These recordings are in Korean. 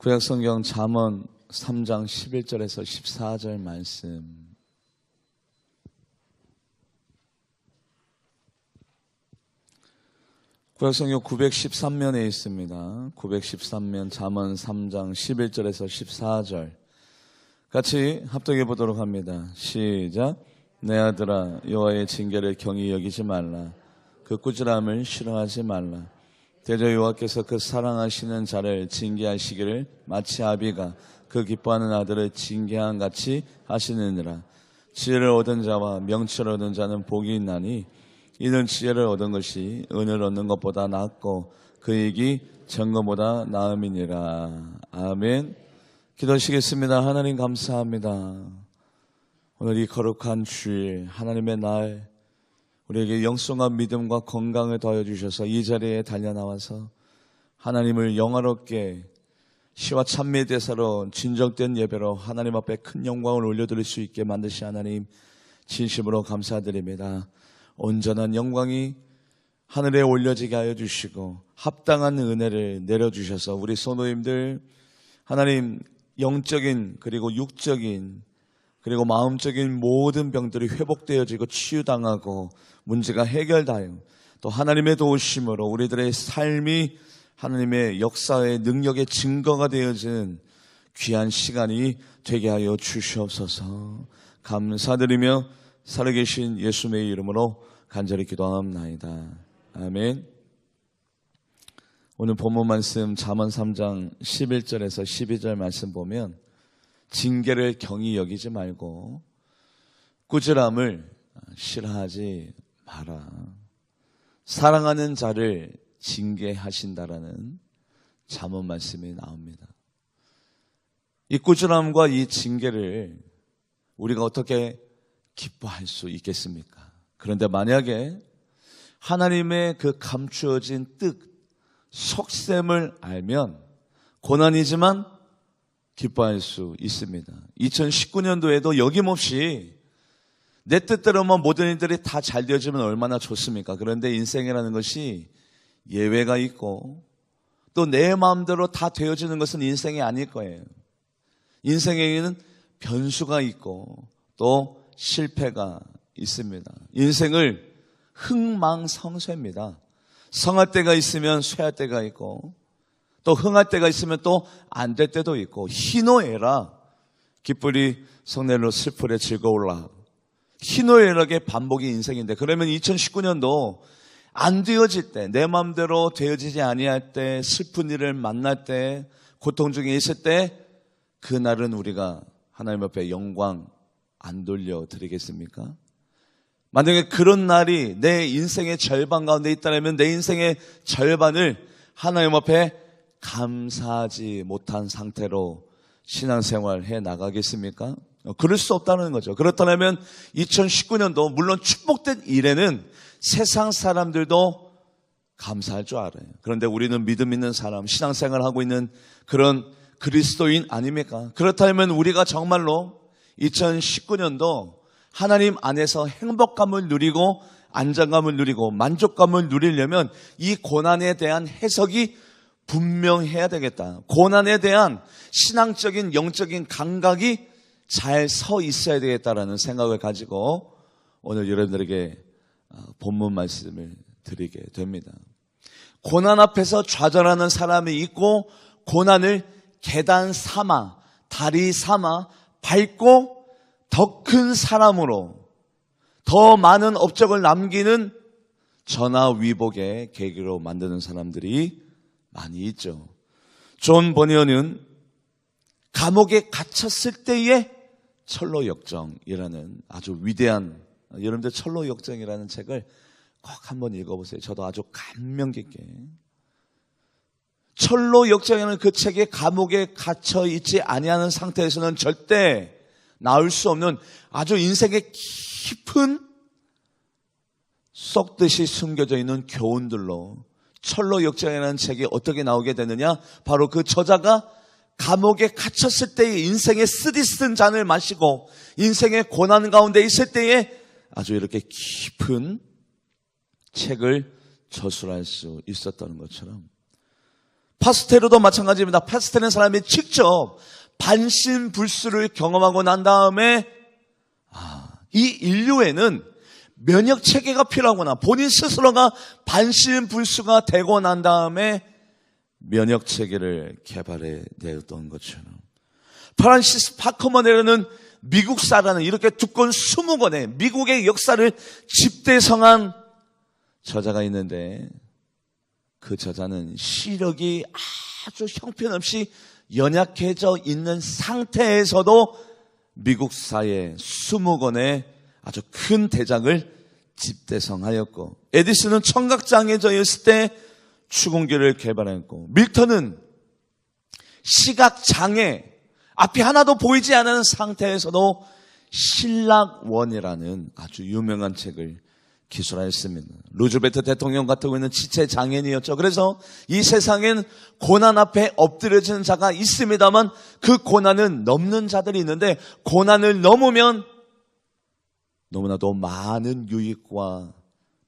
구약성경 잠언 3장 11절에서 14절 말씀. 구약성경 913면에 있습니다. 913면 잠언 3장 11절에서 14절 같이 합독해 보도록 합니다. 시작. 내 아들아, 여호와의 징계를 경히 여기지 말라. 그 꾸지람을 싫어하지 말라. 대저 여호와께서 그 사랑하시는 자를 징계하시기를 마치 아비가 그 기뻐하는 아들을 징계한 같이 하시느니라. 지혜를 얻은 자와 명철을 얻은 자는 복이 있나니 이는 지혜를 얻은 것이 은을 얻는 것보다 낫고 그 이익이 정금보다 나음이니라. 아멘. 기도하시겠습니다. 하나님 감사합니다. 오늘 이 거룩한 주일 하나님의 날 우리에게 영성한 믿음과 건강을 더해 주셔서 이 자리에 달려나와서 하나님을 영화롭게 시와 찬미의 대사로 진정된 예배로 하나님 앞에 큰 영광을 올려드릴 수 있게 만드신 하나님 진심으로 감사드립니다. 온전한 영광이 하늘에 올려지게 하여 주시고 합당한 은혜를 내려주셔서 우리 성도님들 하나님 영적인 그리고 육적인 그리고 마음적인 모든 병들이 회복되어지고 치유당하고 문제가 해결되어 또 하나님의 도우심으로 우리들의 삶이 하나님의 역사의 능력의 증거가 되어진 귀한 시간이 되게 하여 주시옵소서. 감사드리며 살아계신 예수님의 이름으로 간절히 기도합나이다. 아멘. 오늘 본문 말씀 잠언 3장 11절에서 12절 말씀 보면 징계를 경히 여기지 말고 꾸지람을 싫어하지 마라. 사랑하는 자를 징계하신다라는 잠언 말씀이 나옵니다. 이 꾸지람과 이 징계를 우리가 어떻게 기뻐할 수 있겠습니까? 그런데 만약에 하나님의 그 감추어진 뜻, 속셈을 알면 고난이지만 기뻐할 수 있습니다. 2019년도에도 여김없이 내 뜻대로만 모든 일들이 다 잘 되어지면 얼마나 좋습니까? 그런데 인생이라는 것이 예외가 있고 또 내 마음대로 다 되어지는 것은 인생이 아닐 거예요. 인생에는 변수가 있고 또 실패가 있습니다. 인생을 흥망성쇠입니다. 성할 때가 있으면 쇠할 때가 있고 또 흥할 때가 있으면 또 안 될 때도 있고 희노애락 기쁘리 성내로 슬프리 즐거울라 희노애락의 반복이 인생인데 그러면 2019년도 안 되어질 때 내 마음대로 되어지지 아니할 때 슬픈 일을 만날 때 고통 중에 있을 때 그날은 우리가 하나님 앞에 영광 안 돌려드리겠습니까? 만약에 그런 날이 내 인생의 절반 가운데 있다면 내 인생의 절반을 하나님 앞에 감사하지 못한 상태로 신앙생활 해 나가겠습니까? 그럴 수 없다는 거죠. 그렇다면 2019년도 물론 축복된 일에는 세상 사람들도 감사할 줄 알아요. 그런데 우리는 믿음 있는 사람, 신앙생활하고 있는 그런 그리스도인 아닙니까? 그렇다면 우리가 정말로 2019년도 하나님 안에서 행복감을 누리고 안정감을 누리고 만족감을 누리려면 이 고난에 대한 해석이 분명해야 되겠다. 고난에 대한 신앙적인 영적인 감각이 잘 서 있어야 되겠다라는 생각을 가지고 오늘 여러분들에게 본문 말씀을 드리게 됩니다. 고난 앞에서 좌절하는 사람이 있고 고난을 계단 삼아 다리 삼아 밟고 더 큰 사람으로 더 많은 업적을 남기는 전화위복의 계기로 만드는 사람들이 많이 있죠. 존 버니어는 감옥에 갇혔을 때의 철로역정이라는 아주 위대한 여러분들 철로역정이라는 책을 꼭 한번 읽어보세요. 저도 아주 감명 깊게 철로역정이라는 그 책에 감옥에 갇혀 있지 아니하는 상태에서는 절대 나올 수 없는 아주 인생의 깊은 썩듯이 숨겨져 있는 교훈들로 철로역정이라는 책이 어떻게 나오게 되느냐? 바로 그 저자가 감옥에 갇혔을 때의 인생의 쓰디쓴 잔을 마시고 인생의 고난 가운데 있을 때에 아주 이렇게 깊은 책을 저술할 수 있었다는 것처럼 파스텔로도 마찬가지입니다. 파스텔은 사람이 직접 반신불수를 경험하고 난 다음에 이 인류에는 면역 체계가 필요하구나. 본인 스스로가 반신불수가 되고 난 다음에 면역 체계를 개발해 내었던 것처럼, 프란시스 파커먼이라는 미국사라는 이렇게 두꺼운 20권의 미국의 역사를 집대성한 저자가 있는데, 그 저자는 시력이 아주 형편없이 연약해져 있는 상태에서도 미국사의 20권의 아주 큰 대작을 집대성하였고, 에디슨은 청각장애자 였을 때 추궁기를 개발했고, 밀턴은 시각장애, 앞이 하나도 보이지 않는 상태에서도 신락원이라는 아주 유명한 책을 기술하였습니다. 루즈벨트 대통령 같은 경우에는 지체장애인이었죠. 그래서 이 세상엔 고난 앞에 엎드려지는 자가 있습니다만 그 고난은 넘는 자들이 있는데, 고난을 넘으면 너무나도 많은 유익과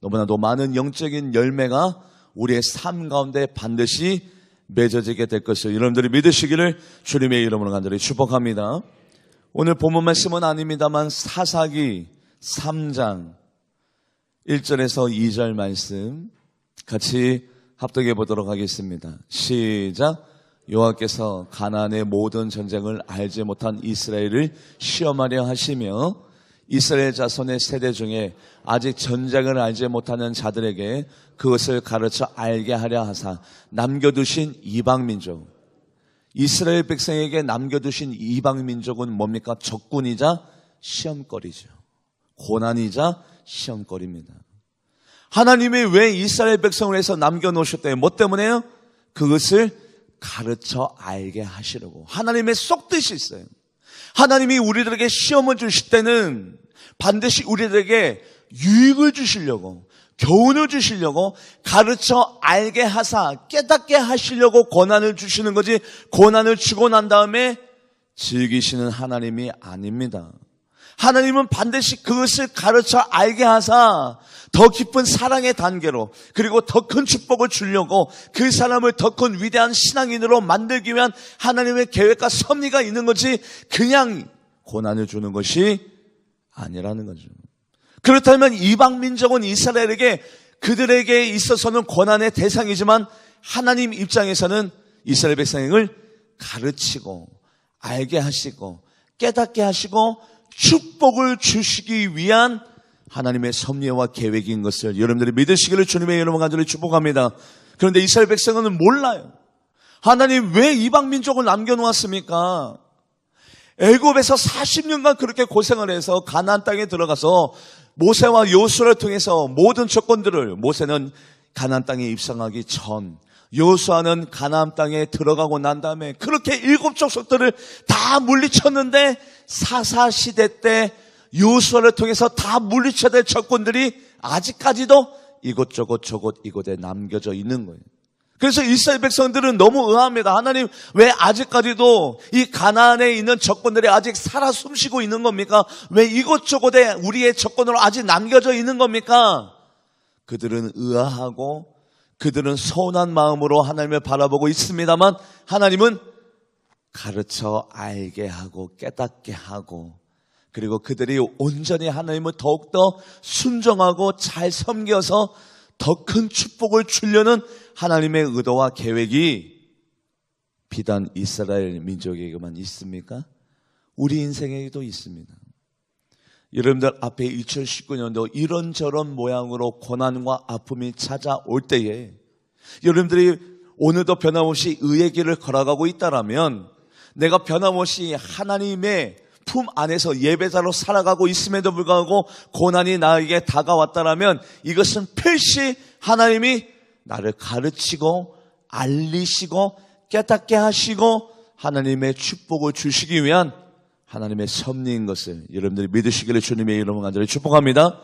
너무나도 많은 영적인 열매가 우리의 삶 가운데 반드시 맺어지게 될 것을 여러분들이 믿으시기를 주님의 이름으로 간절히 축복합니다. 오늘 본문 말씀은 아닙니다만 사사기 3장 1절에서 2절 말씀 같이 합독해 보도록 하겠습니다. 시작. 여호와께서 가나안의 모든 전쟁을 알지 못한 이스라엘을 시험하려 하시며 이스라엘 자손의 세대 중에 아직 전쟁을 알지 못하는 자들에게 그것을 가르쳐 알게 하려 하사 남겨두신 이방민족, 이스라엘 백성에게 남겨두신 이방민족은 뭡니까? 적군이자 시험거리죠. 고난이자 시험거리입니다. 하나님이 왜 이스라엘 백성을 해서 남겨놓으셨대요? 뭐 때문에요? 그것을 가르쳐 알게 하시려고. 하나님의 속뜻이 있어요. 하나님이 우리들에게 시험을 주실 때는 반드시 우리들에게 유익을 주시려고, 교훈을 주시려고, 가르쳐 알게 하사 깨닫게 하시려고 고난을 주시는 거지, 고난을 주고 난 다음에 즐기시는 하나님이 아닙니다. 하나님은 반드시 그것을 가르쳐 알게 하사 더 깊은 사랑의 단계로, 그리고 더 큰 축복을 주려고, 그 사람을 더 큰 위대한 신앙인으로 만들기 위한 하나님의 계획과 섭리가 있는 거지, 그냥 고난을 주는 것이 아니라는 거죠. 그렇다면 이방 민족은 이스라엘에게, 그들에게 있어서는 고난의 대상이지만 하나님 입장에서는 이스라엘 백성을 가르치고 알게 하시고 깨닫게 하시고 축복을 주시기 위한 하나님의 섭리와 계획인 것을 여러분들이 믿으시기를 주님의 이름으로 간절히 축복합니다. 그런데 이스라엘 백성은 몰라요. 하나님 왜 이방 민족을 남겨놓았습니까? 애굽에서 40년간 그렇게 고생을 해서 가나안 땅에 들어가서 모세와 여호수아를 통해서 모든 조건들을, 모세는 가나안 땅에 입성하기 전, 여호수아는 가나안 땅에 들어가고 난 다음에 그렇게 7 족속들을 다 물리쳤는데, 사사시대 때 여호수아를 통해서 다 물리쳐야 될 적군들이 아직까지도 이곳저곳 저곳 이곳에 남겨져 있는 거예요. 그래서 이스라엘 백성들은 너무 의아합니다. 하나님 왜 아직까지도 이 가나안에 있는 적군들이 아직 살아 숨쉬고 있는 겁니까? 왜 이곳저곳에 우리의 적군으로 아직 남겨져 있는 겁니까? 그들은 의아하고 그들은 서운한 마음으로 하나님을 바라보고 있습니다만, 하나님은 가르쳐 알게 하고 깨닫게 하고, 그리고 그들이 온전히 하나님을 더욱더 순종하고 잘 섬겨서 더 큰 축복을 주려는 하나님의 의도와 계획이 비단 이스라엘 민족에게만 있습니까? 우리 인생에도 있습니다. 여러분들 앞에 2019년도 이런저런 모양으로 고난과 아픔이 찾아올 때에 여러분들이 오늘도 변함없이 의의 길을 걸어가고 있다라면, 내가 변함없이 하나님의 품 안에서 예배자로 살아가고 있음에도 불구하고 고난이 나에게 다가왔다라면, 이것은 필시 하나님이 나를 가르치고 알리시고 깨닫게 하시고 하나님의 축복을 주시기 위한 하나님의 섭리인 것을 여러분들이 믿으시기를 주님의 이름으로 간절히 축복합니다.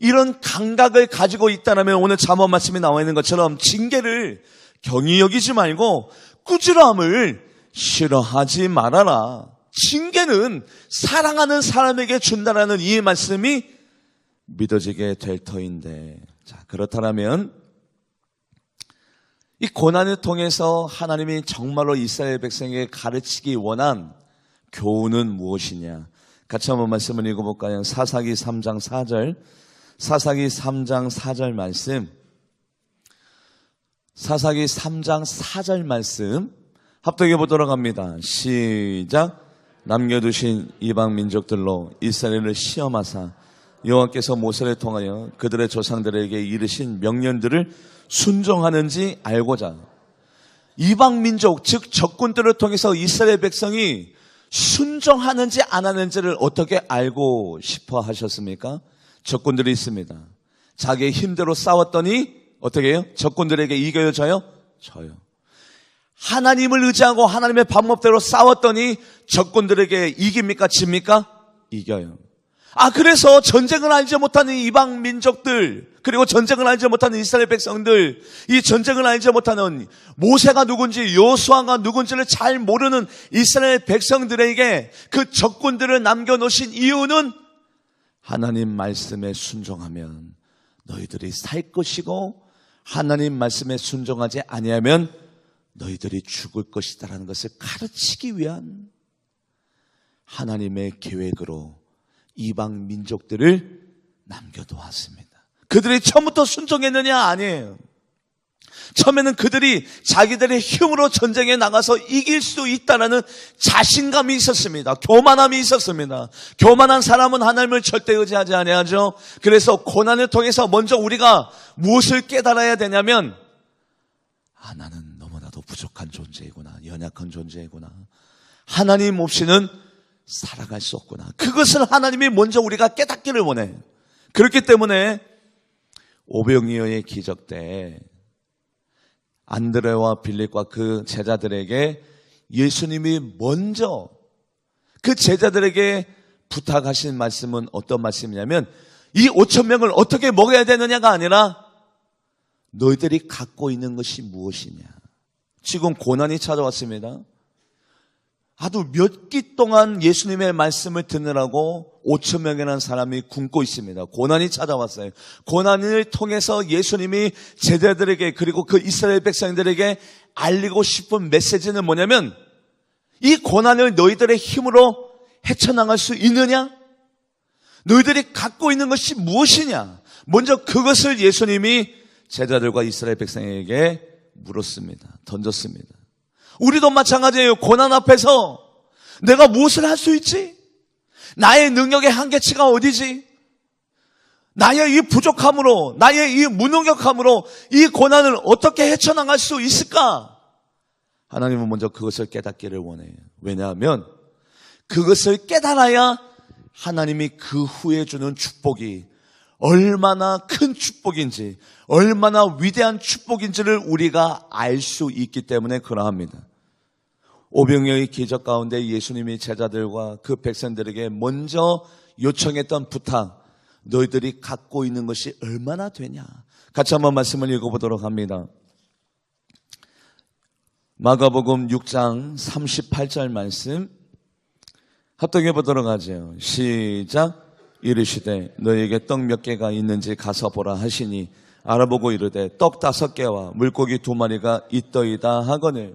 이런 감각을 가지고 있다면 오늘 잠언 말씀에 나와 있는 것처럼 징계를 경히 여기지 말고 꾸지람을 싫어하지 말아라. 징계는 사랑하는 사람에게 준다라는 이 말씀이 믿어지게 될 터인데, 자, 그렇다면 이 고난을 통해서 하나님이 정말로 이스라엘 백성에게 가르치기 원한 교훈은 무엇이냐? 같이 한번 말씀을 읽어볼까요? 사사기 3장 4절. 사사기 3장 4절 말씀. 사사기 3장 4절 말씀 합독해 보도록 합니다. 시작. 남겨두신 이방 민족들로 이스라엘을 시험하사 여호와께서 모세를 통하여 그들의 조상들에게 이르신 명령들을 순종하는지 알고자. 이방 민족, 즉 적군들을 통해서 이스라엘 백성이 순종하는지 안 하는지를 어떻게 알고 싶어 하셨습니까? 적군들이 있습니다. 자기의 힘대로 싸웠더니 어떻게 해요? 적군들에게 이겨요, 져요? 져요. 하나님을 의지하고 하나님의 방법대로 싸웠더니 적군들에게 이깁니까? 집니까? 이겨요. 그래서 전쟁을 알지 못하는 이방 민족들, 그리고 전쟁을 알지 못하는 이스라엘 백성들, 이 전쟁을 알지 못하는 모세가 누군지 여호수아가 누군지를 잘 모르는 이스라엘 백성들에게 그 적군들을 남겨놓으신 이유는 하나님 말씀에 순종하면 너희들이 살 것이고 하나님 말씀에 순종하지 아니하면 너희들이 죽을 것이다라는 것을 가르치기 위한 하나님의 계획으로 이방 민족들을 남겨두었습니다. 그들이 처음부터 순종했느냐? 아니에요. 처음에는 그들이 자기들의 힘으로 전쟁에 나가서 이길 수 있다는 자신감이 있었습니다. 교만함이 있었습니다. 교만한 사람은 하나님을 절대 의지하지 아니하죠. 그래서 고난을 통해서 먼저 우리가 무엇을 깨달아야 되냐면 나는 너무나도 부족한 존재이구나. 연약한 존재이구나. 하나님 없이는 살아갈 수 없구나. 그것을 하나님이 먼저 우리가 깨닫기를 원해요. 그렇기 때문에 오병이어의 기적 때 안드레와 빌립과 그 제자들에게 예수님이 먼저 그 제자들에게 부탁하신 말씀은 어떤 말씀이냐면 이 5,000명을 어떻게 먹여야 되느냐가 아니라 너희들이 갖고 있는 것이 무엇이냐. 지금 고난이 찾아왔습니다. 아주 몇 끼 동안 예수님의 말씀을 듣느라고 5,000명이라는 사람이 굶고 있습니다. 고난이 찾아왔어요. 고난을 통해서 예수님이 제자들에게 그리고 그 이스라엘 백성들에게 알리고 싶은 메시지는 뭐냐면 이 고난을 너희들의 힘으로 헤쳐나갈 수 있느냐? 너희들이 갖고 있는 것이 무엇이냐? 먼저 그것을 예수님이 제자들과 이스라엘 백성에게 물었습니다. 던졌습니다. 우리도 마찬가지예요. 고난 앞에서 내가 무엇을 할 수 있지? 나의 능력의 한계치가 어디지? 나의 이 부족함으로, 나의 이 무능력함으로 이 고난을 어떻게 헤쳐나갈 수 있을까? 하나님은 먼저 그것을 깨닫기를 원해요. 왜냐하면 그것을 깨달아야 하나님이 그 후에 주는 축복이 얼마나 큰 축복인지, 얼마나 위대한 축복인지를 우리가 알 수 있기 때문에 그러합니다. 오병이어의 기적 가운데 예수님이 제자들과 그 백성들에게 먼저 요청했던 부탁, 너희들이 갖고 있는 것이 얼마나 되냐. 같이 한번 말씀을 읽어보도록 합니다. 마가복음 6장 38절 말씀 합독해 보도록 하죠. 시작. 이르시되 너희에게 떡 몇 개가 있는지 가서 보라 하시니 알아보고 이르되 떡 5개와 물고기 2마리가 있더이다 하거늘.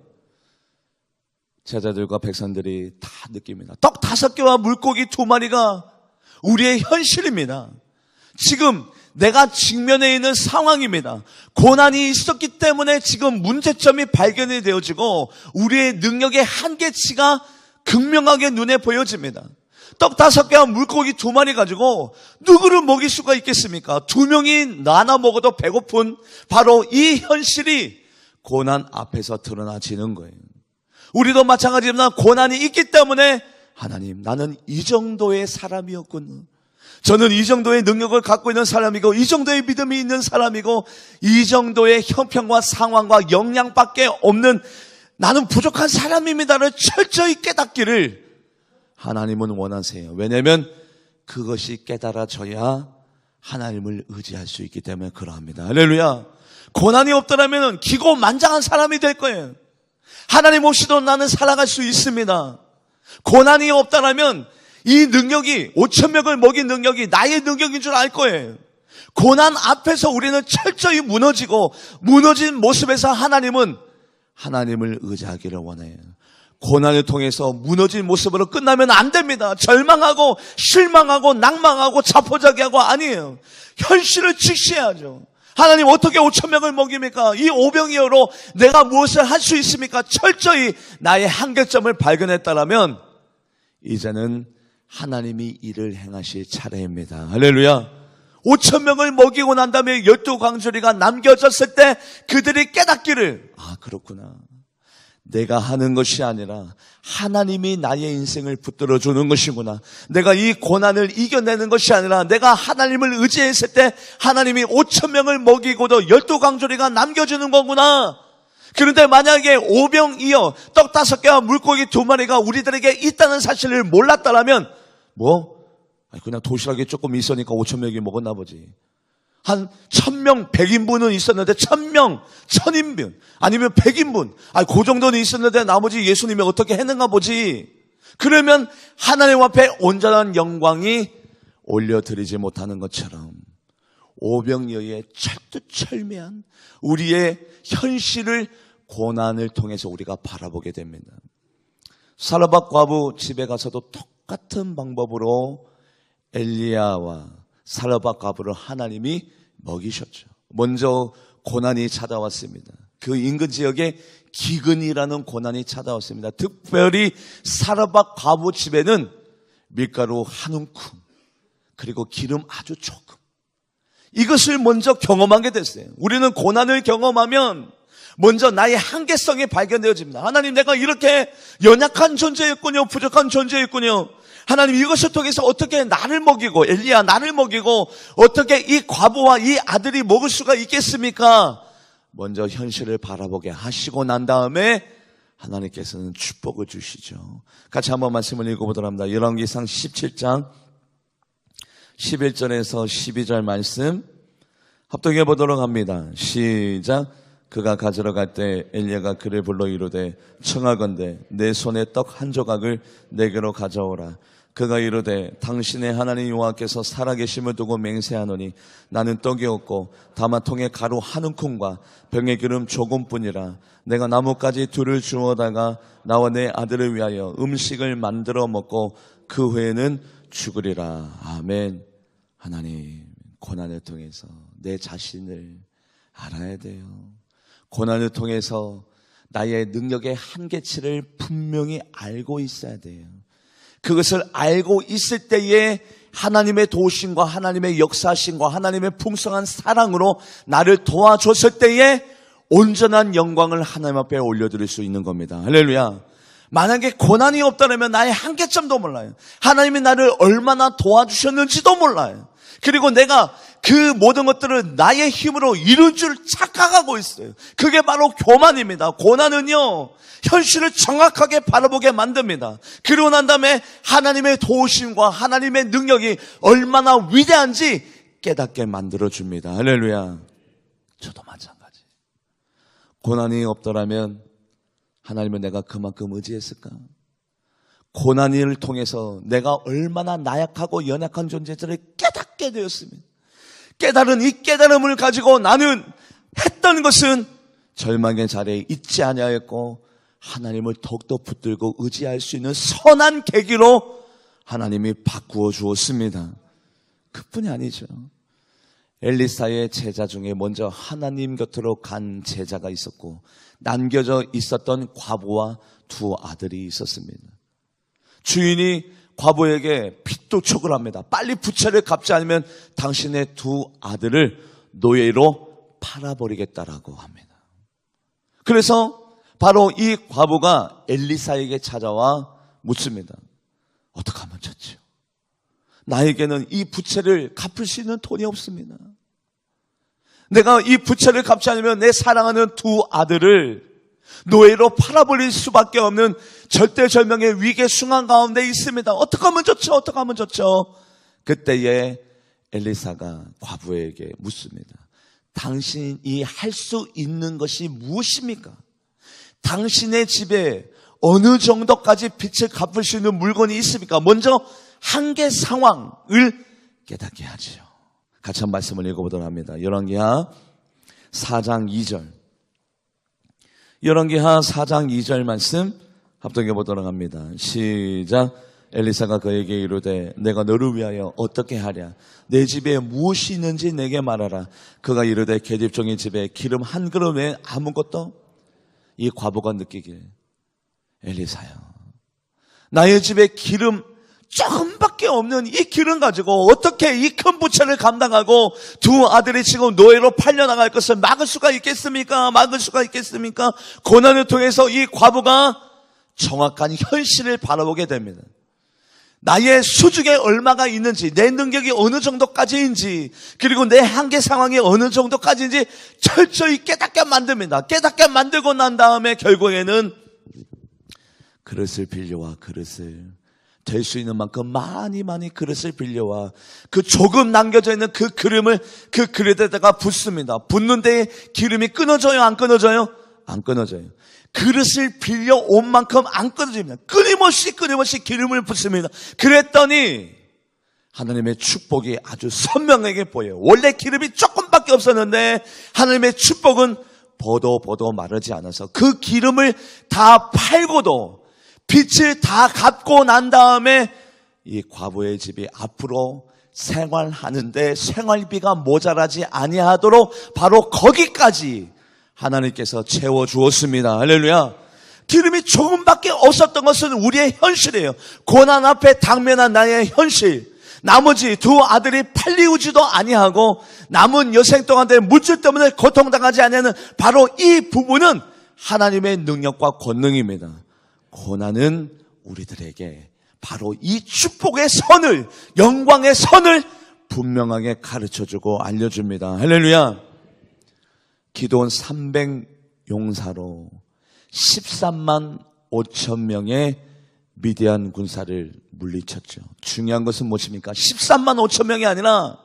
제자들과 백성들이 다 느낍니다. 떡 5개와 물고기 2마리가 우리의 현실입니다. 지금 내가 직면해 있는 상황입니다. 고난이 있었기 때문에 지금 문제점이 발견이 되어지고 우리의 능력의 한계치가 극명하게 눈에 보여집니다. 떡 5개와 물고기 2마리 가지고 누구를 먹일 수가 있겠습니까? 2명이 나눠 먹어도 배고픈 바로 이 현실이 고난 앞에서 드러나지는 거예요. 우리도 마찬가지입니다. 고난이 있기 때문에 하나님, 나는 이 정도의 사람이었군. 저는 이 정도의 능력을 갖고 있는 사람이고 이 정도의 믿음이 있는 사람이고 이 정도의 형편과 상황과 역량밖에 없는 나는 부족한 사람입니다를 철저히 깨닫기를 하나님은 원하세요. 왜냐하면 그것이 깨달아져야 하나님을 의지할 수 있기 때문에 그러합니다. 할렐루야. 고난이 없더라면 기고만장한 사람이 될 거예요. 하나님 없이도 나는 살아갈 수 있습니다. 고난이 없다라면 이 능력이 5,000명을 먹인 능력이 나의 능력인 줄 알 거예요. 고난 앞에서 우리는 철저히 무너지고 무너진 모습에서 하나님은 하나님을 의지하기를 원해요. 고난을 통해서 무너진 모습으로 끝나면 안 됩니다. 절망하고 실망하고 낭망하고 자포자기하고 아니에요. 현실을 직시해야죠. 하나님 어떻게 5,000명을 먹입니까? 이 오병이어로 내가 무엇을 할 수 있습니까? 철저히 나의 한계점을 발견했다라면 이제는 하나님이 일을 행하실 차례입니다. 할렐루야. 5,000명을 먹이고 난 다음에 12광주리가 남겨졌을 때 그들이 깨닫기를, 아, 그렇구나. 내가 하는 것이 아니라 하나님이 나의 인생을 붙들어 주는 것이구나. 내가 이 고난을 이겨내는 것이 아니라 내가 하나님을 의지했을 때 하나님이 5,000명을 먹이고도 12광주리가 남겨주는 거구나. 그런데 만약에 오병이어 떡 5개와 물고기 2마리가 우리들에게 있다는 사실을 몰랐다라면 그냥 도시락이 조금 있으니까 5,000명이 먹었나 보지. 한 1,000명, 100인분은 있었는데 1,000명, 1,000인분 아니면 100인분, 그 정도는 있었는데 나머지 예수님이 어떻게 했는가 보지. 그러면 하나님 앞에 온전한 영광이 올려드리지 못하는 것처럼 오병이어의 철두철미한 우리의 현실을 고난을 통해서 우리가 바라보게 됩니다. 사르밧 과부 집에 가서도 똑같은 방법으로 엘리야와 사르밧 과부를 하나님이 먹이셨죠. 먼저 고난이 찾아왔습니다. 그 인근 지역에 기근이라는 고난이 찾아왔습니다. 특별히 사르밧 과부 집에는 밀가루 한 움큼 그리고 기름 아주 조금, 이것을 먼저 경험하게 됐어요. 우리는 고난을 경험하면 먼저 나의 한계성이 발견되어집니다. 하나님, 내가 이렇게 연약한 존재였군요. 부족한 존재였군요. 하나님, 이것을 통해서 어떻게 나를 먹이고, 엘리야 나를 먹이고, 어떻게 이 과부와 이 아들이 먹을 수가 있겠습니까? 먼저 현실을 바라보게 하시고 난 다음에 하나님께서는 축복을 주시죠. 같이 한번 말씀을 읽어보도록 합니다. 열왕기상 17장 11절에서 12절 말씀 합독해 보도록 합니다. 시작. 그가 가지러 갈 때 엘리야가 그를 불러 이르되 청하건대 내 손에 떡 한 조각을 내게로 가져오라. 그가 이르되 당신의 하나님 여호와께서 살아계심을 두고 맹세하노니 나는 떡이 없고 다만 통에 가루 한 움큼과 병에 기름 조금뿐이라. 내가 나뭇가지 둘을 주워다가 나와 내 아들을 위하여 음식을 만들어 먹고 그 후에는 죽으리라. 아멘. 하나님, 고난을 통해서 내 자신을 알아야 돼요. 고난을 통해서 나의 능력의 한계치를 분명히 알고 있어야 돼요. 그것을 알고 있을 때에 하나님의 도우심과 하나님의 역사심과 하나님의 풍성한 사랑으로 나를 도와줬을 때에 온전한 영광을 하나님 앞에 올려드릴 수 있는 겁니다. 할렐루야. 만약에 고난이 없다면 나의 한계점도 몰라요. 하나님이 나를 얼마나 도와주셨는지도 몰라요. 그리고 내가 그 모든 것들을 나의 힘으로 이룬 줄 착각하고 있어요. 그게 바로 교만입니다. 고난은요, 현실을 정확하게 바라보게 만듭니다. 그러고 난 다음에 하나님의 도우심과 하나님의 능력이 얼마나 위대한지 깨닫게 만들어줍니다. 할렐루야. 저도 마찬가지. 고난이 없더라면 하나님은 내가 그만큼 의지했을까? 고난을 통해서 내가 얼마나 나약하고 연약한 존재들을 깨닫게 되었습니다. 깨달은 이 깨달음을 가지고 나는 했던 것은 절망의 자리에 있지 아니하였고 하나님을 더욱더 붙들고 의지할 수 있는 선한 계기로 하나님이 바꾸어 주었습니다. 그뿐이 아니죠. 엘리사의 제자 중에 먼저 하나님 곁으로 간 제자가 있었고 남겨져 있었던 과부와 두 아들이 있었습니다. 주인이 과부에게 핏도촉을 합니다. 빨리 부채를 갚지 않으면 당신의 두 아들을 노예로 팔아버리겠다라고 합니다. 그래서 바로 이 과부가 엘리사에게 찾아와 묻습니다. 어떻게 하면 좋죠? 나에게는 이 부채를 갚을 수 있는 돈이 없습니다. 내가 이 부채를 갚지 않으면 내 사랑하는 두 아들을 노예로 팔아버릴 수밖에 없는 절대절명의 위기의 순간 가운데 있습니다. 어떻게 하면 좋죠? 어떻게 하면 좋죠? 그때에 엘리사가 과부에게 묻습니다. 당신이 할 수 있는 것이 무엇입니까? 당신의 집에 어느 정도까지 빚을 갚을 수 있는 물건이 있습니까? 먼저 한계 상황을 깨닫게 하지요. 같이 한 말씀을 읽어보도록 합니다. 열왕기하 4장 2절. 열왕기하 4장 2절 말씀 합독해 보도록 합니다. 시작. 엘리사가 그에게 이르되 내가 너를 위하여 어떻게 하랴? 내 집에 무엇이 있는지 내게 말하라. 그가 이르되 계집종의 집에 기름 한 그릇 외에 아무것도. 이 과부가 느끼길, 엘리사요, 나의 집에 기름 조금밖에 없는 이 기름 가지고 어떻게 이 큰 부채를 감당하고 두 아들이 지금 노예로 팔려나갈 것을 막을 수가 있겠습니까? 막을 수가 있겠습니까? 고난을 통해서 이 과부가 정확한 현실을 바라보게 됩니다. 나의 수중에 얼마가 있는지, 내 능력이 어느 정도까지인지, 그리고 내 한계 상황이 어느 정도까지인지 철저히 깨닫게 만듭니다. 깨닫게 만들고 난 다음에 결국에는 그릇을 빌려와, 그릇을 될 수 있는 만큼 많이 그릇을 빌려와 그 조금 남겨져 있는 그 기름을 그 그릇에다가 붓습니다. 붓는데 기름이 끊어져요? 안 끊어져요? 안 끊어져요. 그릇을 빌려온 만큼 안 끊어집니다. 끊임없이 기름을 붓습니다. 그랬더니 하나님의 축복이 아주 선명하게 보여요. 원래 기름이 조금밖에 없었는데 하나님의 축복은 보도 마르지 않아서 그 기름을 다 팔고도 빚을 다 갚고 난 다음에 이 과부의 집이 앞으로 생활하는데 생활비가 모자라지 아니하도록 바로 거기까지 하나님께서 채워주었습니다. 할렐루야. 기름이 조금밖에 없었던 것은 우리의 현실이에요. 고난 앞에 당면한 나의 현실. 나머지 두 아들이 팔리우지도 아니하고 남은 여생 동안에 물질 때문에 고통당하지 아니하는 바로 이 부분은 하나님의 능력과 권능입니다. 고난은 우리들에게 바로 이 축복의 선을, 영광의 선을 분명하게 가르쳐주고 알려줍니다. 할렐루야. 기드온 300용사로 13만 5천 명의 미디안 군사를 물리쳤죠. 중요한 것은 무엇입니까? 13만 5천 명이 아니라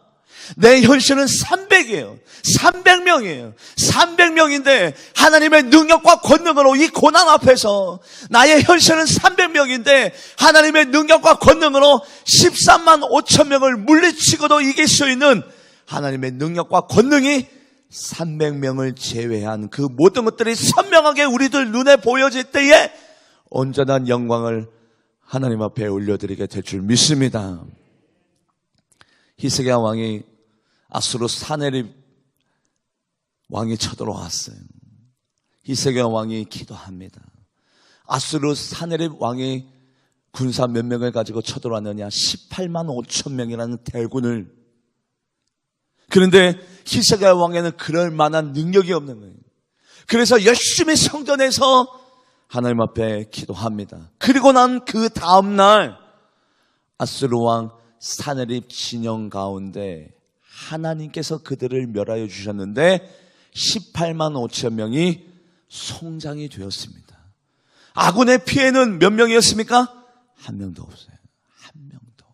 내 현실은 300이에요. 300명이에요. 300명인데 하나님의 능력과 권능으로 이 고난 앞에서 나의 현실은 300명인데 하나님의 능력과 권능으로 13만 5천 명을 물리치고도 이길 수 있는 하나님의 능력과 권능이 300명을 제외한 그 모든 것들이 선명하게 우리들 눈에 보여질 때에 온전한 영광을 하나님 앞에 올려드리게 될 줄 믿습니다. 히스기야 왕이 아수르 사네립 왕이 쳐들어왔어요. 히스기야 왕이 기도합니다. 아수르 사네립 왕이 군사 몇 명을 가지고 쳐들어왔느냐? 18만 5천 명이라는 대군을. 그런데 히스기야 왕에는 그럴 만한 능력이 없는 거예요. 그래서 열심히 성전에서 하나님 앞에 기도합니다. 그리고 난 그 다음날 아수르 왕 사네립 진영 가운데 하나님께서 그들을 멸하여 주셨는데 18만 5천 명이 송장이 되었습니다. 아군의 피해는 몇 명이었습니까? 한 명도 없어요. 한 명도.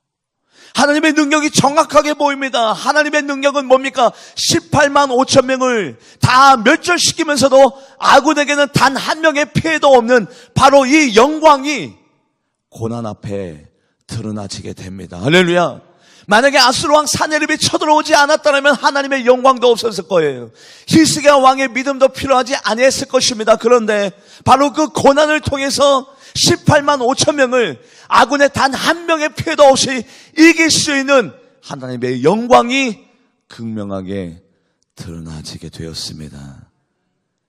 하나님의 능력이 정확하게 보입니다. 하나님의 능력은 뭡니까? 18만 5천 명을 다 멸절시키면서도 아군에게는 단 한 명의 피해도 없는 바로 이 영광이 고난 앞에 드러나지게 됩니다. 할렐루야. 만약에 아수르 왕 사네립이 쳐들어오지 않았다면 하나님의 영광도 없었을 거예요. 히스기야 왕의 믿음도 필요하지 아니했을 것입니다. 그런데 바로 그 고난을 통해서 18만 5천 명을 아군의 단 한 명의 피해도 없이 이길 수 있는 하나님의 영광이 극명하게 드러나지게 되었습니다.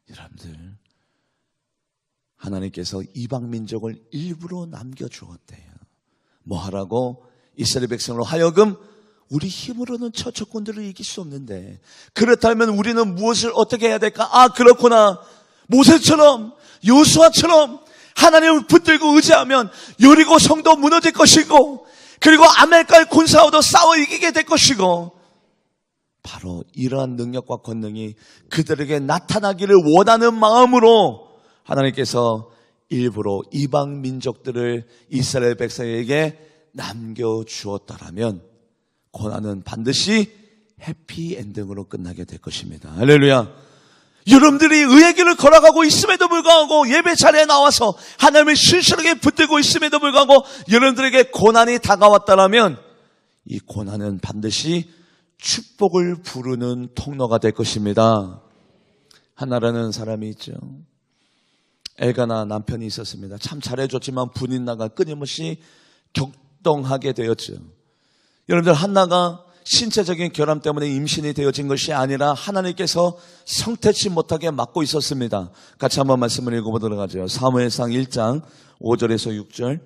여러분들, 하나님께서 이방 민족을 일부러 남겨주었대요. 뭐 하라고? 이스라엘 백성으로 하여금 우리 힘으로는 저 적군들을 이길 수 없는데 그렇다면 우리는 무엇을 어떻게 해야 될까? 아, 그렇구나. 모세처럼, 요수아처럼 하나님을 붙들고 의지하면 여리고 성도 무너질 것이고 그리고 아말렉과의 군사와도 싸워 이기게 될 것이고 바로 이러한 능력과 권능이 그들에게 나타나기를 원하는 마음으로 하나님께서 일부러 이방 민족들을 이스라엘 백성에게 남겨주었다라면 고난은 반드시 해피엔딩으로 끝나게 될 것입니다. 할렐루야. 여러분들이 의의 길을 걸어가고 있음에도 불구하고 예배 자리에 나와서 하나님을 신실하게 붙들고 있음에도 불구하고 여러분들에게 고난이 다가왔다라면 이 고난은 반드시 축복을 부르는 통로가 될 것입니다. 하나라는 사람이 있죠. 엘가나 남편이 있었습니다. 참 잘해줬지만 분인나가 끊임없이 격동하게 되었죠. 여러분들, 한나가 신체적인 결함 때문에 임신이 되어진 것이 아니라 하나님께서 성태치 못하게 막고 있었습니다. 같이 한번 말씀을 읽어보도록 하죠. 사무엘상 1장 5절에서 6절.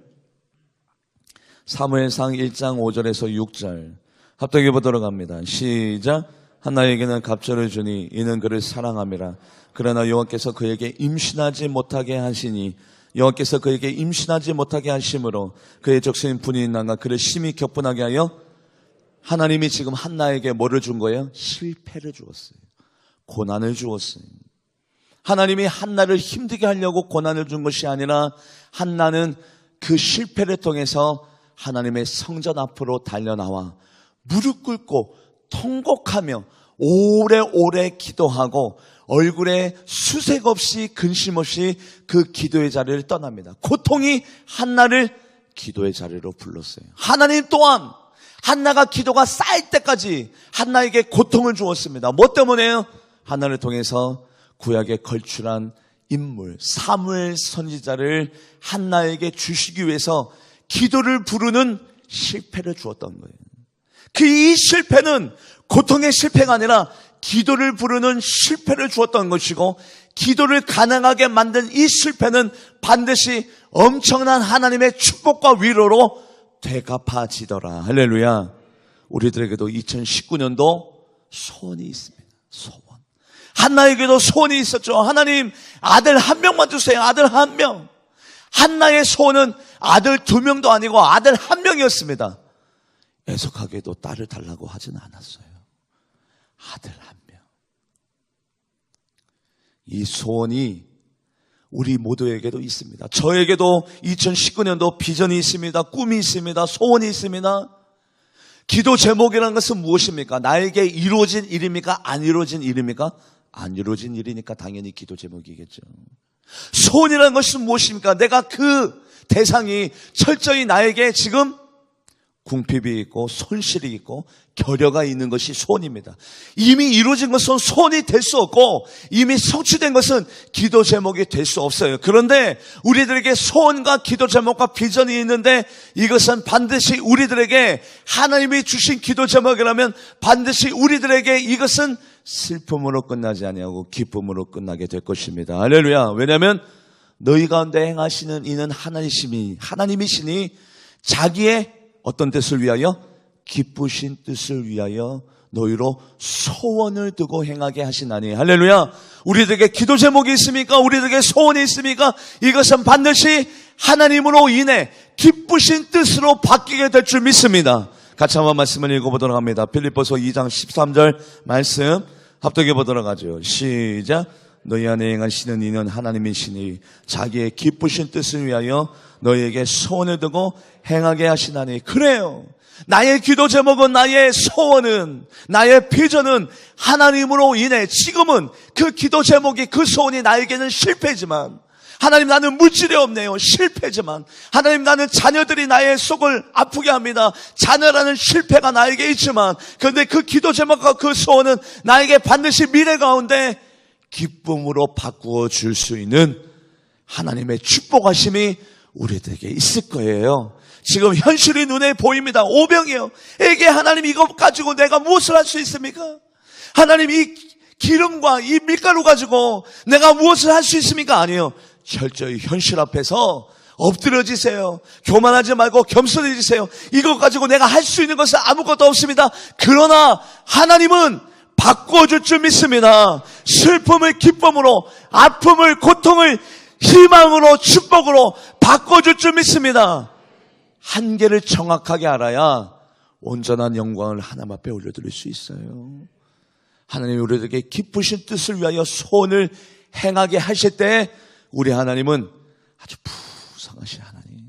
사무엘상 1장 5절에서 6절. 합독해 보도록 합니다. 시작. 한나에게는 갑절을 주니 이는 그를 사랑함이라. 그러나 여호와께서 그에게 임신하지 못하게 하시니 여호와께서 그에게 임신하지 못하게 하심으로 그의 적수인 분인나가 그를 심히 격분하게 하여 하나님이 지금 한나에게 뭐를 준 거예요? 실패를 주었어요. 고난을 주었어요. 하나님이 한나를 힘들게 하려고 고난을 준 것이 아니라 한나는 그 실패를 통해서 하나님의 성전 앞으로 달려나와 무릎 꿇고 통곡하며 오래오래 기도하고 얼굴에 수색 없이 근심 없이 그 기도의 자리를 떠납니다. 고통이 한나를 기도의 자리로 불렀어요. 하나님 또한 한나가 기도가 쌓일 때까지 한나에게 고통을 주었습니다. 뭐 때문에요? 한나를 통해서 구약에 걸출한 인물 사무엘 선지자를 한나에게 주시기 위해서 기도를 부르는 실패를 주었던 거예요. 이 실패는 고통의 실패가 아니라 기도를 부르는 실패를 주었던 것이고, 기도를 가능하게 만든 이 실패는 반드시 엄청난 하나님의 축복과 위로로 되갚아지더라. 할렐루야. 우리들에게도 2019년도 소원이 있습니다. 소원. 한나에게도 소원이 있었죠. 하나님, 아들 한 명만 주세요. 아들 한 명. 한나의 소원은 아들 2명도 아니고 아들 1명이었습니다. 애석하게도 딸을 달라고 하진 않았어요. 아들 1명. 이 소원이 우리 모두에게도 있습니다. 저에게도 2019년도 비전이 있습니다. 꿈이 있습니다. 소원이 있습니다. 기도 제목이라는 것은 무엇입니까? 나에게 이루어진 일입니까? 안 이루어진 일입니까? 안 이루어진 일이니까 당연히 기도 제목이겠죠. 소원이라는 것은 무엇입니까? 내가 그 대상이 철저히 나에게 지금 궁핍이 있고 손실이 있고 결여가 있는 것이 소원입니다. 이미 이루어진 것은 소원이 될 수 없고 이미 성취된 것은 기도 제목이 될 수 없어요. 그런데 우리들에게 소원과 기도 제목과 비전이 있는데 이것은 반드시 우리들에게 하나님이 주신 기도 제목이라면 반드시 우리들에게 이것은 슬픔으로 끝나지 아니하고 기쁨으로 끝나게 될 것입니다. 할렐루야. 왜냐하면 너희 가운데 행하시는 이는 하나님이시니 자기의 어떤 뜻을 위하여? 기쁘신 뜻을 위하여 너희로 소원을 두고 행하게 하시나니. 할렐루야. 우리들에게 기도 제목이 있습니까? 우리들에게 소원이 있습니까? 이것은 반드시 하나님으로 인해 기쁘신 뜻으로 바뀌게 될 줄 믿습니다. 같이 한번 말씀을 읽어보도록 합니다. 빌립보서 2장 13절 말씀 합독해 보도록 하죠. 시작. 너희 안에 행하시는 이는 하나님이시니 자기의 기쁘신 뜻을 위하여 너희에게 소원을 두고 행하게 하시나니. 그래요. 나의 기도 제목은, 나의 소원은, 나의 비전은 하나님으로 인해 지금은 그 기도 제목이, 그 소원이 나에게는 실패지만, 하나님 나는 물질이 없네요. 실패지만, 하나님 나는 자녀들이 나의 속을 아프게 합니다. 자녀라는 실패가 나에게 있지만, 그런데 그 기도 제목과 그 소원은 나에게 반드시 미래 가운데 기쁨으로 바꾸어 줄 수 있는 하나님의 축복하심이 우리들에게 있을 거예요. 지금 현실이 눈에 보입니다. 오병이에요. 에게 하나님 이거 가지고 내가 무엇을 할 수 있습니까? 하나님 이 기름과 이 밀가루 가지고 내가 무엇을 할 수 있습니까? 아니에요. 철저히 현실 앞에서 엎드려지세요. 교만하지 말고 겸손해지세요. 이거 가지고 내가 할 수 있는 것은 아무것도 없습니다. 그러나 하나님은 바꿔줄 줄 믿습니다. 슬픔을 기쁨으로, 아픔을 고통을 희망으로, 축복으로 바꿔줄 줄 믿습니다. 한계를 정확하게 알아야 온전한 영광을 하나님 앞에 올려드릴 수 있어요. 하나님이 우리에게 기쁘신 뜻을 위하여 소원을 행하게 하실 때 우리 하나님은 아주 부상하신 하나님,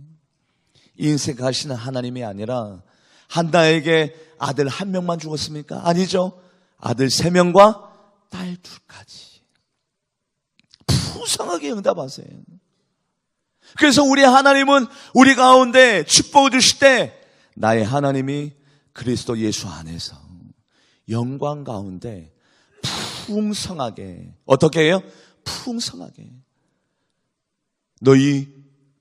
인색하시는 하나님이 아니라 한나에게 아들 1명만 죽었습니까? 아니죠. 아들 3명과 딸 2까지 부상하게 응답하세요. 그래서 우리 하나님은 우리 가운데 축복을 주실 때 나의 하나님이 그리스도 예수 안에서 영광 가운데 풍성하게, 어떻게 해요? 풍성하게. 너희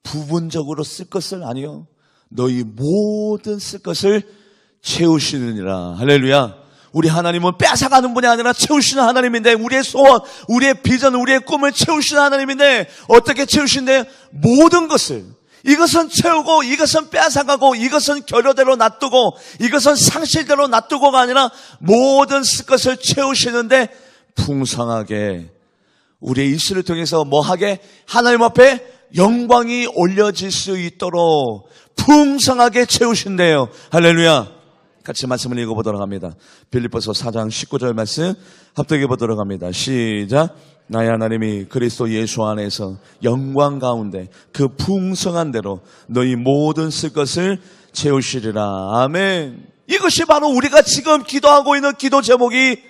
부분적으로 쓸 것을 아니요, 너희 모든 쓸 것을 채우시느니라. 할렐루야. 우리 하나님은 뺏어가는 분이 아니라 채우시는 하나님인데, 우리의 소원, 우리의 비전, 우리의 꿈을 채우시는 하나님인데, 어떻게 채우시는데? 모든 것을, 이것은 채우고 이것은 뺏어가고 이것은 결여대로 놔두고 이것은 상실대로 놔두고가 아니라 모든 쓸 것을 채우시는데, 풍성하게 우리의 입술을 통해서 뭐하게? 하나님 앞에 영광이 올려질 수 있도록 풍성하게 채우신대요. 할렐루야. 같이 말씀을 읽어보도록 합니다. 빌립보서 4장 19절 말씀 합독해 보도록 합니다. 시작. 나의 하나님이 그리스도 예수 안에서 영광 가운데 그 풍성한 대로 너희 모든 쓸 것을 채우시리라. 아멘. 이것이 바로 우리가 지금 기도하고 있는 기도 제목이,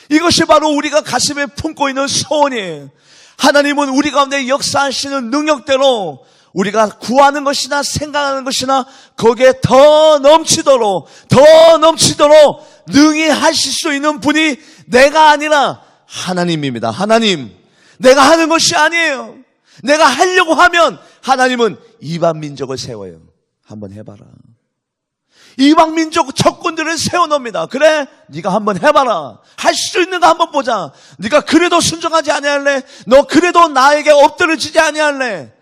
이것이 바로 우리가 가슴에 품고 있는 소원이에요. 하나님은 우리 가운데 역사하시는 능력대로 우리가 구하는 것이나 생각하는 것이나 거기에 더 넘치도록 능히 하실 수 있는 분이 내가 아니라 하나님입니다. 하나님. 내가 하는 것이 아니에요. 내가 하려고 하면 하나님은 이방 민족을 세워요. 한번 해봐라. 이방 민족 적군들을 세워놓습니다. 그래, 네가 한번 해봐라. 할 수 있는 거 한번 보자. 네가 그래도 순종하지 아니할래? 너 그래도 나에게 엎드려지지 아니할래?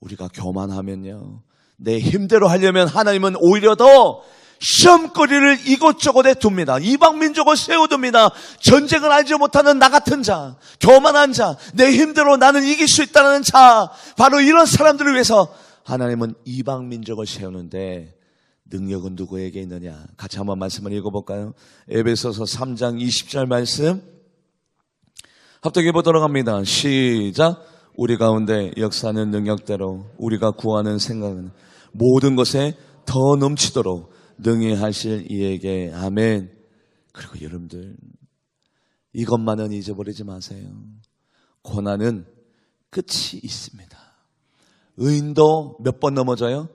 우리가 교만하면요, 내 힘대로 하려면 하나님은 오히려 더 시험거리를 이곳저곳에 둡니다. 이방 민족을 세워둡니다. 전쟁을 알지 못하는 나 같은 자, 교만한 자, 내 힘대로 나는 이길 수 있다는 자, 바로 이런 사람들을 위해서 하나님은 이방 민족을 세우는데, 능력은 누구에게 있느냐? 같이 한번 말씀을 읽어볼까요? 에베소서 3장 20절 말씀 합독해 보도록 합니다. 시작. 우리 가운데 역사하는 능력대로 우리가 구하는 생각은 모든 것에 더 넘치도록 능히 하실 이에게. 아멘. 그리고 여러분들, 이것만은 잊어버리지 마세요. 고난은 끝이 있습니다. 의인도 몇 번 넘어져요?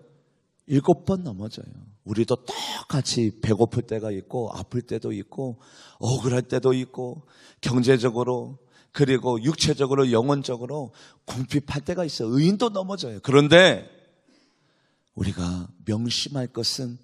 7번 넘어져요. 우리도 똑같이 배고플 때가 있고 아플 때도 있고 억울할 때도 있고 경제적으로 그리고 육체적으로 영혼적으로 궁핍할 때가 있어요. 의인도 넘어져요. 그런데 우리가 명심할 것은,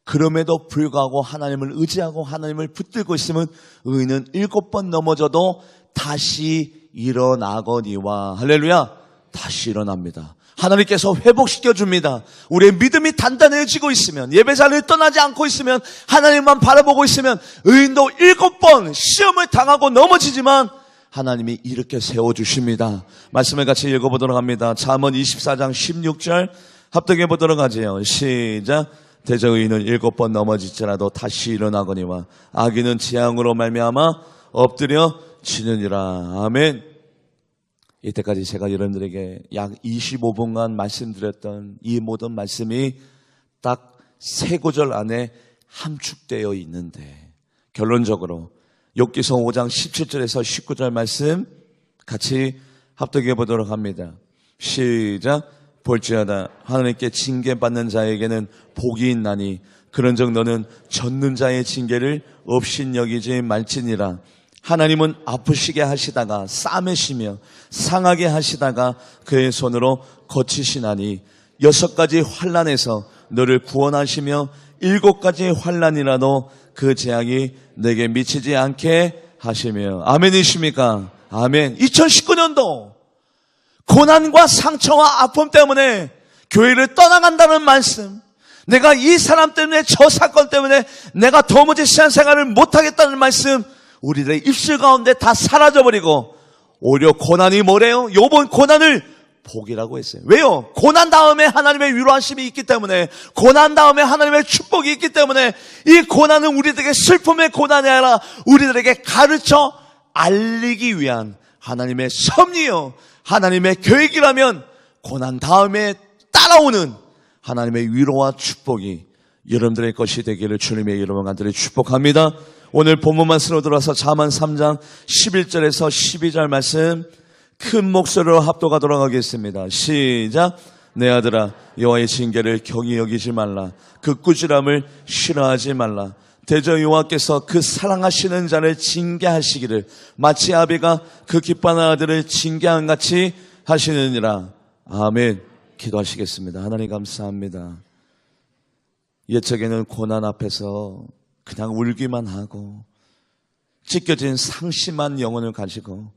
그럼에도 불구하고 하나님을 의지하고 하나님을 붙들고 있으면 의인은 7번 넘어져도 다시 일어나거니와. 할렐루야. 다시 일어납니다. 하나님께서 회복시켜줍니다. 우리의 믿음이 단단해지고 있으면, 예배자를 떠나지 않고 있으면, 하나님만 바라보고 있으면 의인도 7번 시험을 당하고 넘어지지만 하나님이 이렇게 세워주십니다. 말씀을 같이 읽어보도록 합니다. 잠언 24장 16절 합독해 보도록 하지요. 시작. 대저 의인은 7번 넘어질지라도 다시 일어나거니와 악인은 재앙으로 말미암아 엎드려 지느니라. 아멘. 이때까지 제가 여러분들에게 약 25분간 말씀드렸던 이 모든 말씀이 딱 3구절 안에 함축되어 있는데, 결론적으로 욥기서 5장 17절에서 19절 말씀 같이 합독해 보도록 합니다. 시작. 볼지어다 하나님께 징계받는 자에게는 복이 있나니 그런즉 너는 젖는 자의 징계를 업신여기지 말지니라. 하나님은 아프시게 하시다가 싸매시며 상하게 하시다가 그의 손으로 거치시나니 6가지 환난에서 너를 구원하시며 7가지 환난이라도 그 재앙이 내게 미치지 않게 하시며. 아멘이십니까? 아멘. 2019년도 고난과 상처와 아픔 때문에 교회를 떠나간다는 말씀, 내가 이 사람 때문에 저 사건 때문에 내가 도무지 신앙생활을 못하겠다는 말씀, 우리들의 입술 가운데 다 사라져버리고 오히려 고난이 뭐래요? 욥은 고난을 복이라고 했어요. 왜요? 고난 다음에 하나님의 위로하심이 있기 때문에, 고난 다음에 하나님의 축복이 있기 때문에, 이 고난은 우리들에게 슬픔의 고난이 아니라 우리들에게 가르쳐 알리기 위한 하나님의 섭리요, 하나님의 계획이라면 고난 다음에 따라오는 하나님의 위로와 축복이 여러분들의 것이 되기를 주님의 이름으로 간절히 축복합니다. 오늘 본문 말씀으로 들어와서 잠언 3장 11절에서 12절 말씀 큰 목소리로 합독하도록 하겠습니다. 시작. 내 아들아, 여호와의 징계를 경히 여기지 말라. 그 꾸지람을 싫어하지 말라. 대저 여호와께서 그 사랑하시는 자를 징계하시기를 마치 아비가 그 기뻐하는 아들을 징계한 같이 하시느니라. 아멘. 기도하시겠습니다. 하나님 감사합니다. 옛적에는 고난 앞에서 그냥 울기만 하고 찢겨진 상심한 영혼을 가지고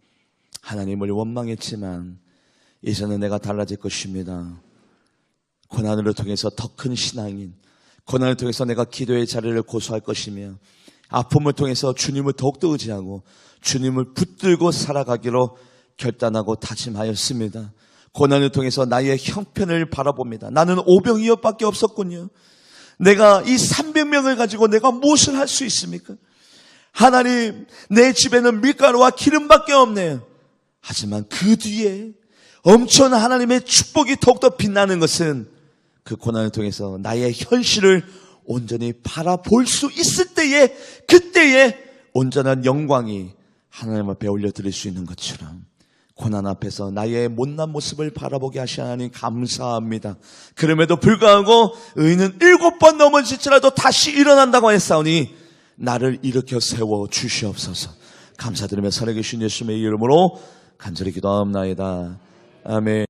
하나님을 원망했지만 이제는 내가 달라질 것입니다. 고난을 통해서 더 큰 신앙인, 고난을 통해서 내가 기도의 자리를 고수할 것이며 아픔을 통해서 주님을 더욱더 의지하고 주님을 붙들고 살아가기로 결단하고 다짐하였습니다. 고난을 통해서 나의 형편을 바라봅니다. 나는 5병2엽밖에 없었군요. 내가 이 300명을 가지고 내가 무엇을 할 수 있습니까? 하나님, 내 집에는 밀가루와 기름밖에 없네요. 하지만 그 뒤에 엄청난 하나님의 축복이 더욱더 빛나는 것은 그 고난을 통해서 나의 현실을 온전히 바라볼 수 있을 때에, 그때에 온전한 영광이 하나님 앞에 올려드릴 수 있는 것처럼 고난 앞에서 나의 못난 모습을 바라보게 하시 하나님 감사합니다. 그럼에도 불구하고 의인은 7번 넘어질지라도 다시 일어난다고 했사오니 나를 일으켜 세워 주시옵소서. 감사드리며 살아계신 예수님의 이름으로 간절히 기도하옵나이다. 아멘.